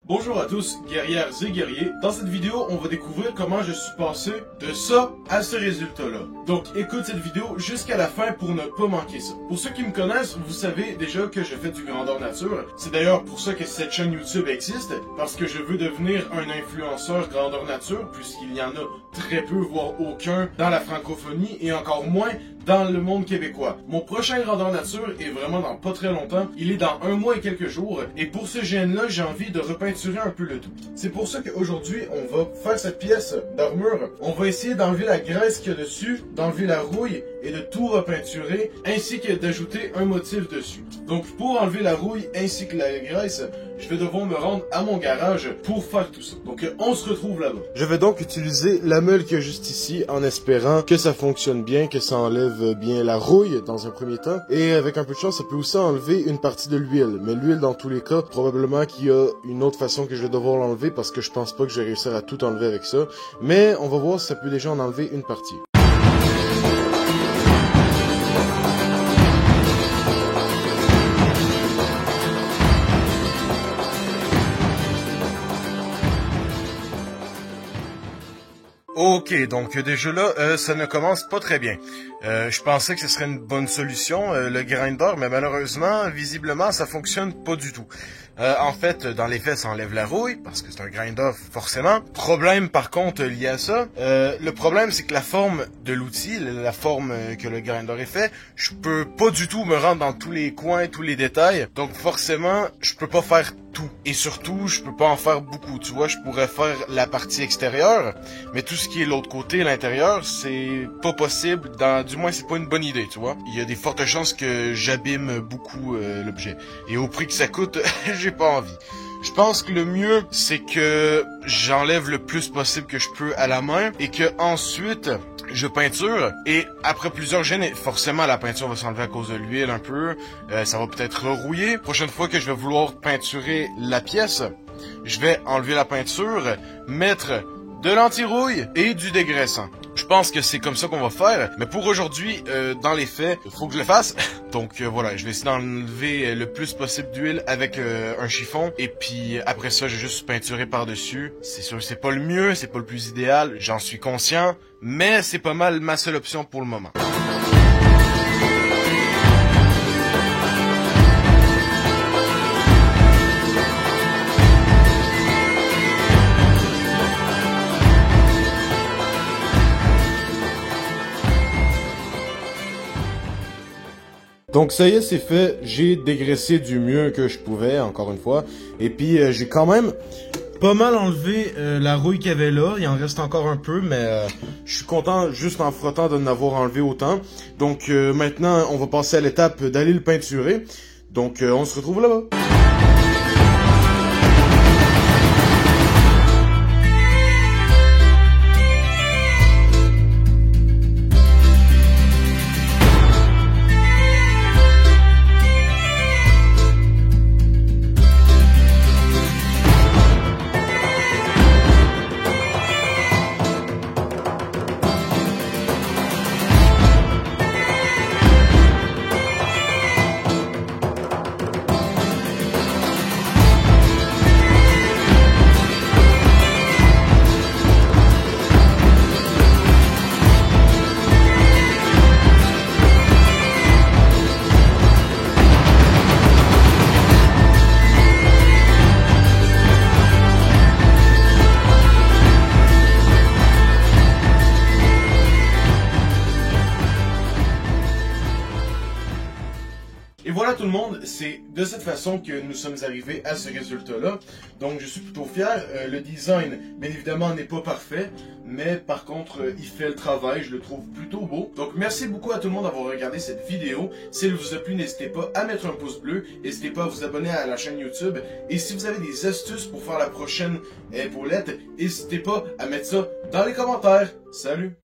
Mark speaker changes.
Speaker 1: Bonjour à tous, guerrières et guerriers. Dans cette vidéo, on va découvrir comment je suis passé de ça à ce résultat-là. Donc, écoute cette vidéo jusqu'à la fin pour ne pas manquer ça. Pour ceux qui me connaissent, vous savez déjà que je fais du grandeur nature. C'est d'ailleurs pour ça que cette chaîne YouTube existe, parce que je veux devenir un influenceur grandeur nature, puisqu'il y en a très peu, voire aucun, dans la francophonie et encore moins dans le monde québécois. Mon prochain grandeur nature est vraiment dans pas très longtemps. Il est dans 1 mois et quelques jours. Et pour ce GN-là, j'ai envie de repeinturer un peu le tout. C'est pour ça qu'aujourd'hui, on va faire cette pièce d'armure. On va essayer d'enlever la graisse qu'il y a dessus, d'enlever la rouille et de tout repeinturer, ainsi que d'ajouter un motif dessus. Donc pour enlever la rouille ainsi que la graisse, je vais devoir me rendre à mon garage pour faire tout ça. Donc on se retrouve là-bas. Je vais donc utiliser la meule qu'il y a juste ici en espérant que ça fonctionne bien, que ça enlève bien la rouille dans un premier temps. Et avec un peu de chance, ça peut aussi enlever une partie de l'huile. Mais l'huile dans tous les cas, probablement qu'il y a une autre façon que je vais devoir l'enlever parce que je pense pas que je vais réussir à tout enlever avec ça. Mais on va voir si ça peut déjà en enlever une partie. Ok, donc déjà là, ça ne commence pas très bien. Je pensais que ce serait une bonne solution, le grinder, mais malheureusement, visiblement, ça fonctionne pas du tout. En fait, dans les faits, ça enlève la rouille, parce que c'est un grinder, forcément. Problème, par contre, lié à ça, le problème, c'est que la forme de l'outil, la forme que le grinder est fait, je peux pas du tout me rendre dans tous les coins, tous les détails, donc forcément, je peux pas faire tout. Et surtout, je peux pas en faire beaucoup, tu vois, je pourrais faire la partie extérieure, mais tout ce qui est l'autre côté, l'intérieur, c'est pas possible, du moins c'est pas une bonne idée, tu vois. Il y a des fortes chances que j'abîme beaucoup l'objet. Et au prix que ça coûte, j'ai pas envie. Je pense que le mieux, c'est que j'enlève le plus possible que je peux à la main et que ensuite je peinture et après plusieurs gènes, forcément la peinture va s'enlever à cause de l'huile un peu, ça va peut-être rerouiller. Prochaine fois que je vais vouloir peinturer la pièce, je vais enlever la peinture, mettre de l'anti-rouille et du dégraissant. Je pense que c'est comme ça qu'on va faire, mais pour aujourd'hui, dans les faits, il faut que je le fasse. Donc voilà, je vais essayer d'enlever le plus possible d'huile avec un chiffon, et puis après ça, je vais juste peinturer par-dessus. C'est sûr, c'est pas le mieux, c'est pas le plus idéal, j'en suis conscient, mais c'est pas mal ma seule option pour le moment. Donc ça y est, c'est fait, j'ai dégraissé du mieux que je pouvais, encore une fois, et puis j'ai quand même pas mal enlevé la rouille qu'il y avait là, il en reste encore un peu, mais je suis content juste en frottant de n'avoir enlevé autant. Donc maintenant, on va passer à l'étape d'aller le peinturer, donc on se retrouve là-bas. Et voilà tout le monde, c'est de cette façon que nous sommes arrivés à ce résultat-là. Donc je suis plutôt fier. Le design, bien évidemment, n'est pas parfait, mais par contre, il fait le travail, je le trouve plutôt beau. Donc merci beaucoup à tout le monde d'avoir regardé cette vidéo. Si elle vous a plu, n'hésitez pas à mettre un pouce bleu, n'hésitez pas à vous abonner à la chaîne YouTube. Et si vous avez des astuces pour faire la prochaine épaulette, n'hésitez pas à mettre ça dans les commentaires. Salut!